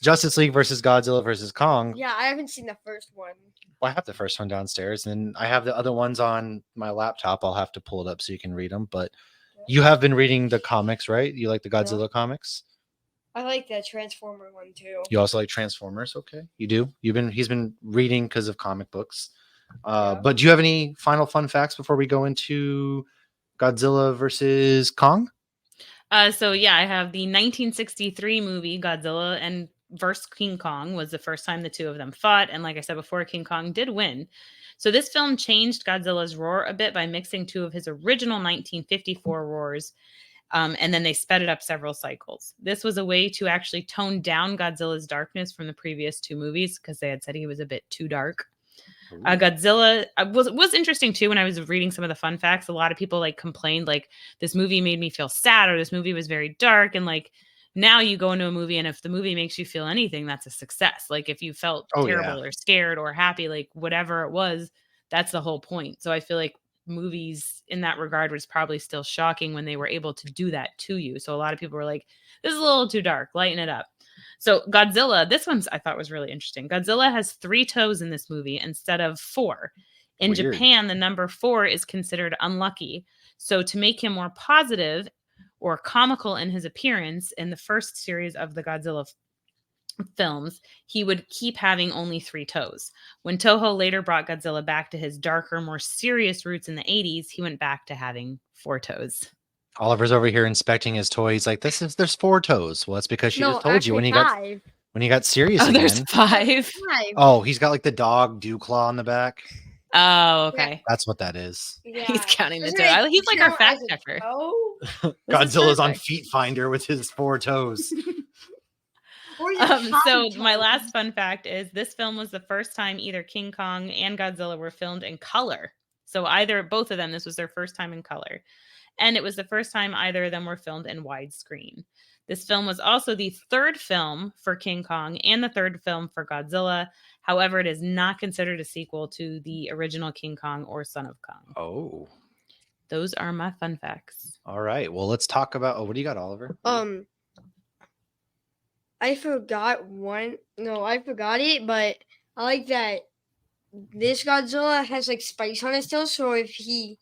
Justice League versus Godzilla versus Kong. Yeah, I haven't seen the first one. Well, I have the first one downstairs, and I have the other ones on my laptop. I'll have to pull it up so you can read them. But you have been reading the comics, right? You like the Godzilla comics? I like the Transformer one too. You also like Transformers, okay? You do. He's been reading because of comic books. But do you have any final fun facts before we go into Godzilla versus Kong? So yeah, I have the 1963 movie Godzilla and versus King Kong was the first time the two of them fought, and like I said before, King Kong did win. So this film changed Godzilla's roar a bit by mixing two of his original 1954 roars, and then they sped it up several cycles. This was a way to actually tone down Godzilla's darkness from the previous two movies because they had said he was a bit too dark. Godzilla was interesting too. When I was reading some of the fun facts, a lot of people like complained like this movie made me feel sad or this movie was very dark. And like now you go into a movie and if the movie makes you feel anything, that's a success. Like if you felt terrible or scared or happy, like whatever it was, that's the whole point. So I feel like movies in that regard was probably still shocking when they were able to do that to you. So a lot of people were like, this is a little too dark, lighten it up. So Godzilla, this one I thought was really interesting. Godzilla has 3 toes in this movie instead of 4. In Japan, the number 4 is considered unlucky. So to make him more positive or comical in his appearance in the first series of the Godzilla films, he would keep having only 3 toes. When Toho later brought Godzilla back to his darker, more serious roots in the 80s, he went back to having 4 toes. Oliver's over here inspecting his toy. He's like, there's 4 toes. Well, that's because she just told you when he 5. got serious again. There's 5. 5. Oh, he's got like the dog dew claw on the back. Oh, okay. That's what that is. Yeah. He's counting the toe. He's like our fact checker. Godzilla's on Feet Finder with his 4 toes. So my last fun fact is this film was the first time either King Kong and Godzilla were filmed in color. So both of them, this was their first time in color. And it was the first time either of them were filmed in widescreen. This film was also the 3rd film for King Kong and the 3rd film for Godzilla. However, it is not considered a sequel to the original King Kong or Son of Kong. Oh. Those are my fun facts. All right. Well, let's talk about what do you got, Oliver? I forgot one. No, I forgot it, but I like that this Godzilla has like spikes on his tail, so if he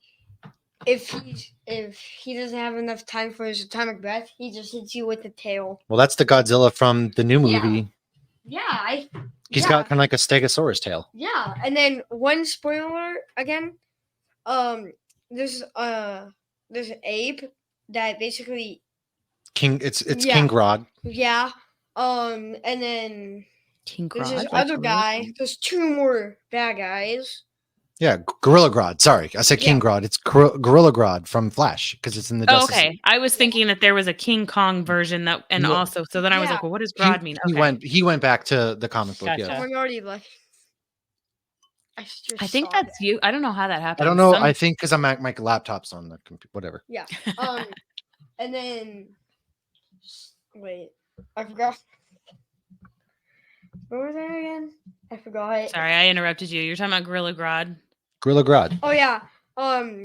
doesn't have enough time for his atomic breath, he just hits you with the tail. Well, that's the Godzilla from the new movie. Yeah. He's got kind of like a Stegosaurus tail. Yeah, and then one spoiler again. There's an ape that basically It's Yeah. King Grodd. Yeah. And then King there's this Grodd. like other Gorilla guy. King? There's two more bad guys. Yeah, Gorilla Grodd. Sorry, I said King Yeah. Grodd. It's Gorilla Grodd from Flash because it's in the Oh, Justice okay. League. I was thinking that there was a King Kong version that, and No. also, so then I was Yeah. like, well, what does He, Grodd mean? he Okay. went back to the comic book. Gotcha. Yeah. Someone already like. I think saw that's you. I don't know how that happened. I don't know. I think because I'm at my laptop's on the computer. Whatever. Yeah. And then wait, I forgot. What was that again? I forgot. Sorry, I interrupted you. You're talking about Gorilla Grodd. Gorilla Grodd. Oh yeah.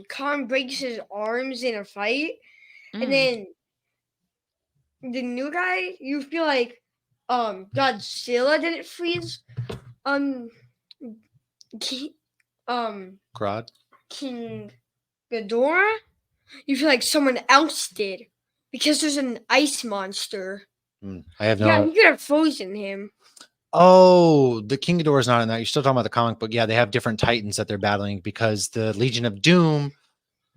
Kong breaks his arms in a fight, and Mm. then the new guy, you feel like Godzilla didn't freeze Grodd. King Ghidorah. You feel like someone else did because there's an ice monster. I have no. Yeah, you could have frozen him. Oh, the King Ghidorah is not in that. You're still talking about the comic book. Yeah, they have different Titans that they're battling because the Legion of Doom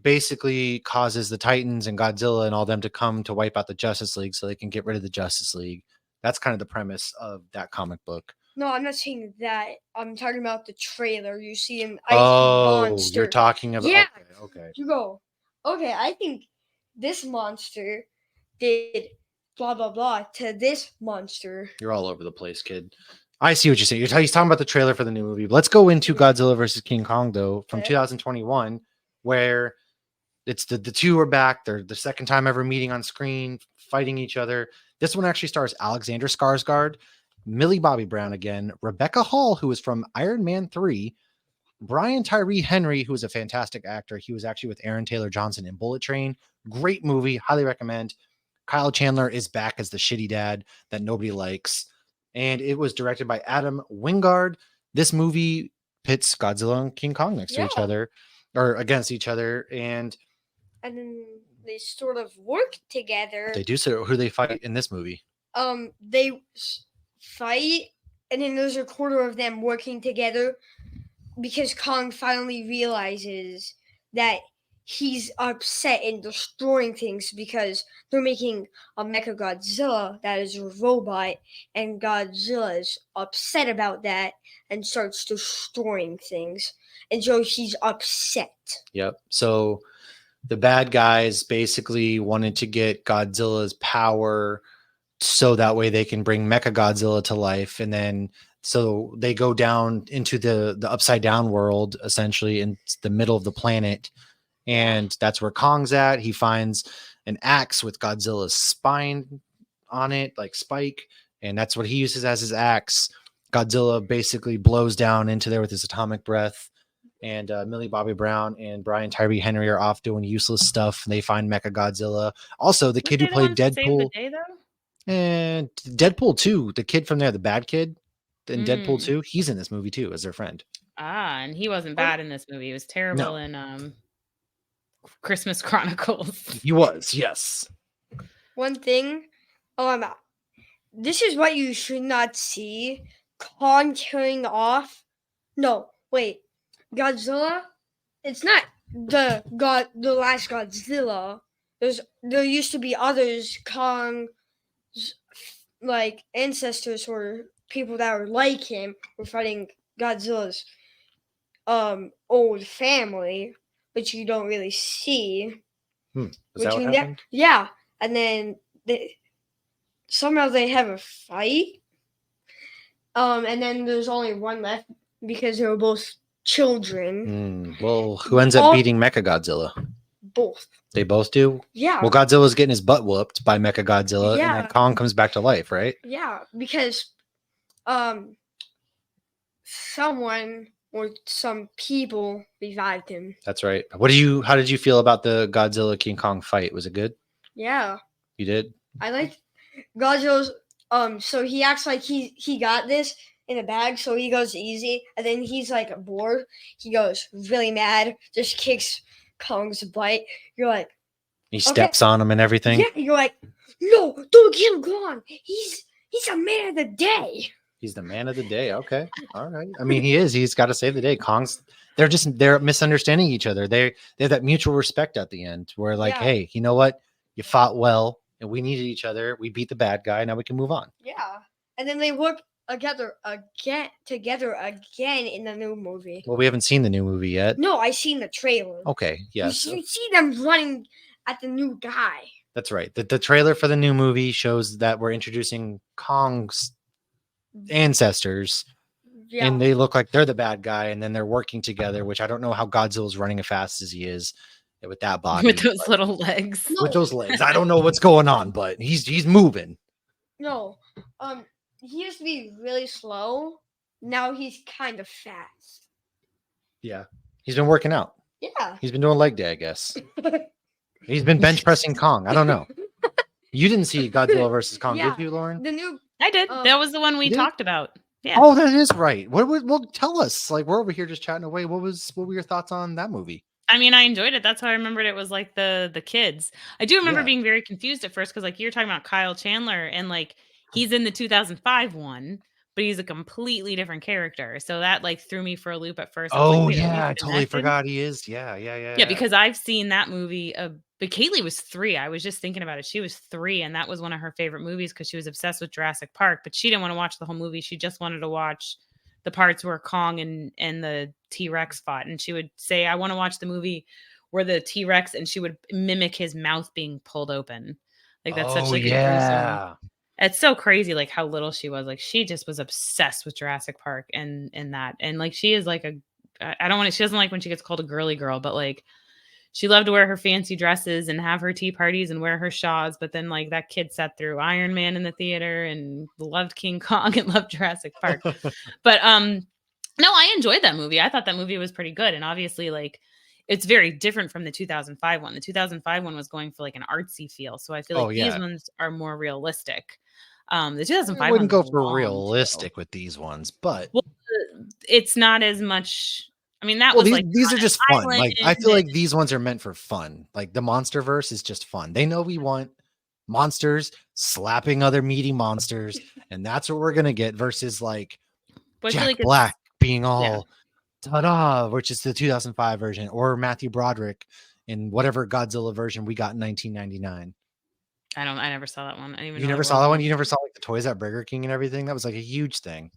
basically causes the Titans and Godzilla and all them to come to wipe out the Justice League so they can get rid of the Justice League. That's kind of the premise of that comic book. No, I'm not saying that. I'm talking about the trailer. You see an ice monster. You're talking about. Yeah. Okay. You go, okay, I think this monster did blah, blah, blah to this monster. You're all over the place, kid. I see what you're saying. He's talking about the trailer for the new movie. Let's go into Godzilla versus King Kong, though, from Okay. 2021, where it's the two are back. They're the second time ever meeting on screen, fighting each other. This one actually stars Alexander Skarsgård, Millie Bobby Brown again, Rebecca Hall, who is from Iron Man 3, Brian Tyree Henry, who is a fantastic actor. He was actually with Aaron Taylor Johnson in Bullet Train. Great movie. Highly recommend. Kyle Chandler is back as the shitty dad that nobody likes. And it was directed by Adam Wingard. This movie pits Godzilla and King Kong next to each Yeah. other or against each other. And And then they sort of work together. they do so. Who they fight in this movie? They fight, and then there's a quarter of them working together because Kong finally realizes that he's upset and destroying things because they're making a Mechagodzilla that is a robot, and Godzilla is upset about that and starts destroying things. And so he's upset. Yep. So the bad guys basically wanted to get Godzilla's power so that way they can bring Mechagodzilla to life. And then so they go down into the upside down world, essentially in the middle of the planet. And that's where Kong's at. He finds an axe with Godzilla's spine on it, like Spike. And that's what he uses as his axe. Godzilla basically blows down into there with his atomic breath. And Millie Bobby Brown and Brian Tyree Henry are off doing useless stuff. And they find Mechagodzilla. Also, the kid who played Deadpool. Save the day, though? And Deadpool 2, the kid from there, the bad kid in Deadpool 2, he's in this movie too as their friend. Ah, and he wasn't bad in this movie. He was terrible in Christmas Chronicles. He was, yes. One thing, this is what you should not see. Kong killing off. No, wait. Godzilla. It's not the last Godzilla. There used to be others. Kong's like ancestors or people that were like him were fighting Godzilla's old family, which you don't really see. Was that what happened? Yeah, and then somehow they have a fight. And then there's only one left because they were both children. Well, who ends up beating Mechagodzilla? Both. They both do? Yeah. Well, Godzilla's getting his butt whooped by Mechagodzilla, Yeah. and then Kong comes back to life, right? Yeah, because someone or some people revived him. That's right. How did you feel about the Godzilla King Kong fight? Was it good? Yeah. You did? I like Godzilla's so he acts like he got this in a bag, so he goes easy, and then he's like bored. He goes really mad, just kicks Kong's butt. You're like, He steps on him and everything. yeah, you're like, no, don't get him gone. He's a man of the day. He's the man of the day. Okay. All right. I mean, he is. He's got to save the day. They're misunderstanding each other. They have that mutual respect at the end where like, Yeah. hey, you know what? You fought well. and we needed each other. We beat the bad guy. Now we can move on. Yeah. And then they work together again in the new movie. Well, we haven't seen the new movie yet. No, I seen the trailer. Okay, yes. You see them running at the new guy. That's right. The trailer for the new movie shows that we're introducing Kong's ancestors, Yeah. and they look like they're the bad guy, and then they're working together, which I don't know how Godzilla's running as fast as he is with that body. With those but- little legs. No. with those legs. I don't know what's going on, but he's moving. No. He used to be really slow. Now he's kind of fast. Yeah. He's been working out. Yeah. He's been doing leg day, I guess. He's been bench pressing Kong. I don't know. You didn't see Godzilla versus Kong, Yeah. did you, Lauren? The new I did. That was the one we did? talked about. Yeah. Oh, that is right. Well, tell us. Like, we're over here just chatting away. What were your thoughts on that movie? I mean, I enjoyed it. That's how I remembered it was like the kids. I do remember Yeah. being very confused at first because like you're talking about Kyle Chandler and like he's in the 2005 one, but he's a completely different character. So that like threw me for a loop at first. I was like, Oh, wait, are yeah. these I totally connected? forgot he is. Yeah. Yeah, because I've seen that movie. But Kaylee was 3. I was just thinking about it. She was 3, and that was one of her favorite movies because she was obsessed with Jurassic Park. But she didn't want to watch the whole movie. She just wanted to watch the parts where Kong and the T-Rex fought. And she would say, "I want to watch the movie where the T-Rex," and she would mimic his mouth being pulled open. Like that's such like a gruesome. yeah. It's so crazy, like how little she was. Like she just was obsessed with Jurassic Park and that. And like she is like I don't want to. She doesn't like when she gets called a girly girl, but like she loved to wear her fancy dresses and have her tea parties and wear her shawls. But then like that kid sat through Iron Man in the theater and loved King Kong and loved Jurassic Park. But no, I enjoyed that movie. I thought that movie was pretty good. And obviously like it's very different from the 2005 one. The 2005 one was going for like an artsy feel. So I feel like these ones are more realistic. The 2005 I wouldn't go one's for long, realistic too. with these ones, but Well, it's not as much. I mean, that well, was like these are on just an fun. Like I island feel like these ones are meant for fun. Like the MonsterVerse is just fun. They know we want monsters slapping other meaty monsters, and that's what we're gonna get. Versus like but I feel Jack like it's- Black being all ta-da, which is the 2005 version, or Matthew Broderick in whatever Godzilla version we got in 1999. I never saw that one. I didn't even You know never there saw was that one? one. You never saw like the toys at Burger King and everything? That was like a huge thing.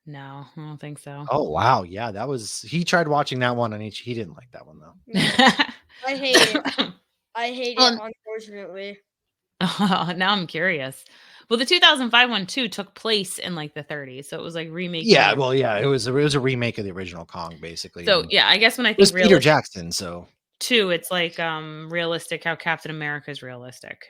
No, I don't think so. Oh wow, yeah, that was. He tried watching that one, and he didn't like that one though. I hate it. I hate Well, it, unfortunately. now I'm curious. Well, the 2005 one too took place in like the 30s, so it was like remaking. Yeah, it. well, yeah, it was a remake of the original Kong, basically. So and yeah, I guess when I it was think Peter realistic Jackson. So too, it's like realistic how Captain America is realistic.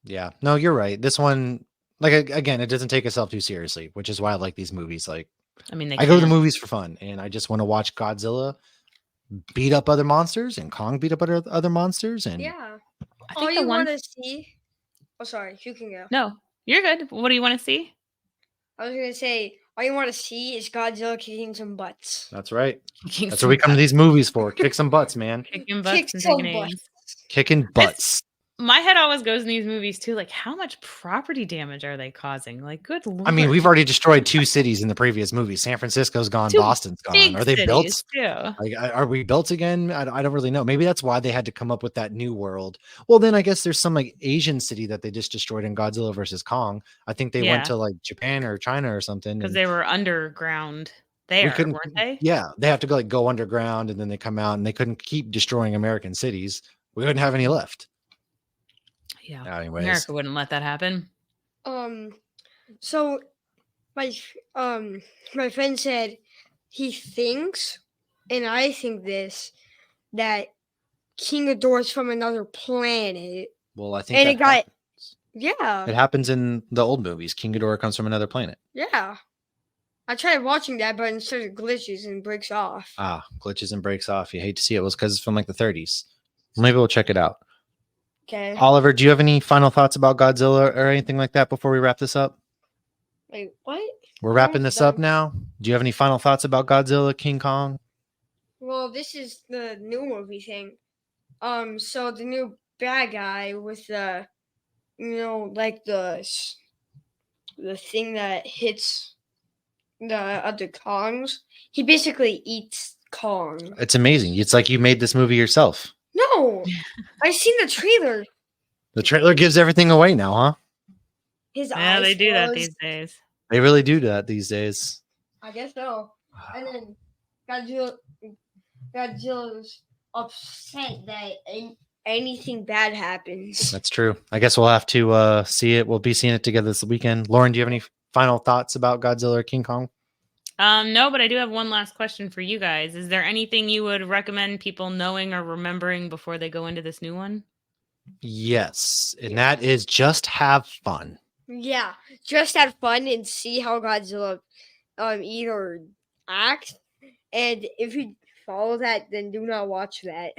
yeah, no, you're right. This one, like again, it doesn't take itself too seriously, which is why I like these movies. Like I mean, I go to the movies for fun, and I just want to watch Godzilla beat up other monsters and Kong beat up other monsters. And Yeah. I All think the you one. want to see. Oh, sorry. You can go. No, you're good. What do you want to see? I was gonna say all you want to see is Godzilla kicking some butts. that's right. Kicking That's some what we come to butts. these movies for. Kick some butts, man. Kicking butts Kick and some taking butts. names. Kicking butts. My head always goes in these movies too. Like, how much property damage are they causing? Like, good lord. I mean, we've already destroyed 2 cities in the previous movie. San Francisco's gone, 2 Boston's gone. big Are they built? cities, too. Like, are we built again? I don't really know. Maybe that's why they had to come up with that new world. Well, then I guess there's some like Asian city that they just destroyed in Godzilla versus Kong. I think they went Yeah. to like Japan or China or something. Because and they were underground we there, couldn't. weren't they? Yeah, they have to go like go underground, and then they come out, and they couldn't keep destroying American cities. We wouldn't have any left. Yeah. Anyways, America wouldn't let that happen. So my my friend said he thinks, and I think this, that King Ghidorah's from another planet. well, I think And that it got happens. yeah. It happens in the old movies. King Ghidorah comes from another planet. Yeah. I tried watching that, but instead of glitches and breaks off. Ah, glitches and breaks off. You hate to see it. It was because it's from like the 30s. Maybe we'll check it out. Okay. Oliver, do you have any final thoughts about Godzilla or anything like that before we wrap this up? Wait, what? We're wrapping this up done. now. Do you have any final thoughts about Godzilla, King Kong? Well, this is the new movie thing. So the new bad guy with the, like the thing that hits the other Kongs. He basically eats Kong. It's amazing. It's like you made this movie yourself. No, I seen the trailer. The trailer gives everything away now, huh? His Yeah, eyes they do that closed. these days. They really do that these days. I guess so. And then Godzilla's upset that anything bad happens. That's true. I guess we'll have to see it. We'll be seeing it together this weekend. Lauren, do you have any final thoughts about Godzilla or King Kong? No, but I do have one last question for you guys. Is there anything you would recommend people knowing or remembering before they go into this new one? Yes, and that is just have fun. Yeah, just have fun and see how Godzilla either acts, and if you follow that, then do not watch that.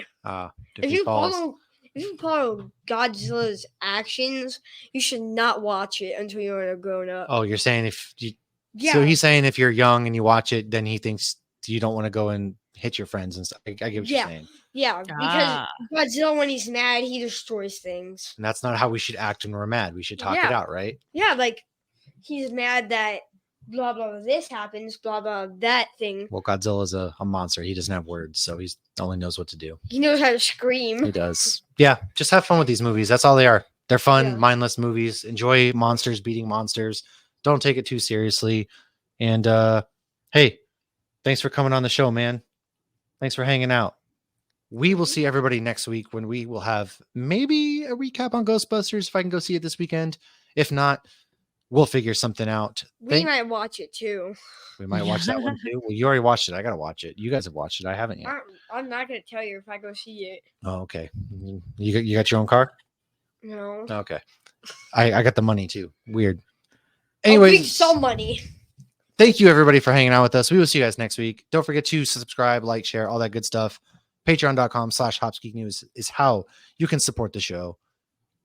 If you follow Godzilla's actions, you should not watch it until you're grown up. Oh, you're saying if you Yeah, so he's saying if you're young and you watch it, then he thinks you don't want to go and hit your friends and stuff. I get what you're saying. yeah, because Ah. Godzilla, when he's mad, he destroys things. And that's not how we should act when we're mad. We should talk it Yeah. out, right? Yeah, like he's mad that blah blah this happens, blah blah that thing. Well, Godzilla's a monster. He doesn't have words, so he only knows what to do. He knows how to scream. He does. Yeah, just have fun with these movies. That's all they are. They're fun, Yeah. mindless movies. Enjoy monsters beating monsters. Don't take it too seriously. And hey, thanks for coming on the show, man. Thanks for hanging out. We will see everybody next week when we will have maybe a recap on Ghostbusters if I can go see it this weekend. If not, we'll figure something out. We might watch it too. We might watch that one too. Well, you already watched it. I gotta watch it. You guys have watched it. I haven't yet. I'm not gonna tell you if I go see it. Oh, okay. You got your own car? No. Okay. I got the money too. Weird. Anyways, Anyways, some money. thank you everybody for hanging out with us. We will see you guys next week. Don't forget to subscribe, like, share, all that good stuff. Patreon.com/HopsGeekNews is how you can support the show.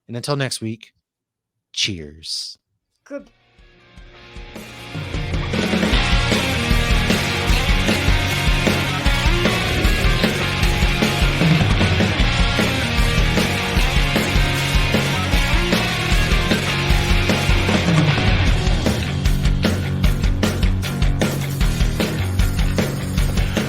And until next week, cheers. Good.